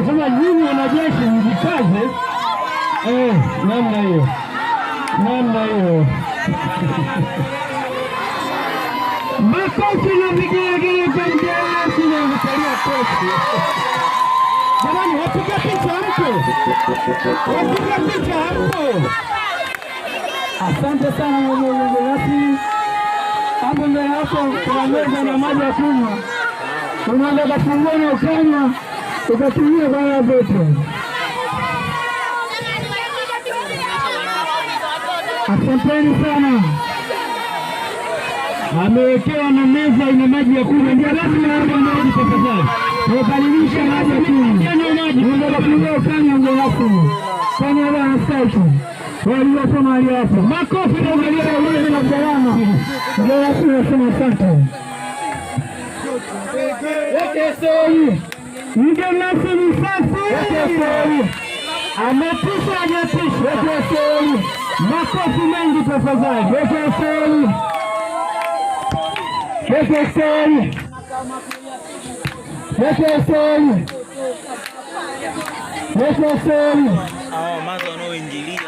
Sasa nyinyi wanajeshi mjikaze, namna hiyo. Makofi na vigelegele kwa mjasi na mtalia kofi. Jamani, wapiga picha mko? Wapiga picha mko? Asante sana mwenye rasmi. Hapo mbele hapo kuna meza na maji ya kunywa. Unaenda kufungua na ukanywa, ukatumia baya zote. Asanteni sana. Amewekewa na meza ina maji ya kunywa. Ndio rasmi hapo maji tafadhali. Tukaribisha maji ya kunywa. Unaenda kufungua ukanywa ndio rasmi. Kanya bwana safi. Waliosoma hali hapo. Makofi na ugalia ule na usalama. Ndio rasmi nasema asante. Mgeni rasmi safi. Ametisha hajatisha. Makofi mengi tafadhali. Mazo wanaoingilia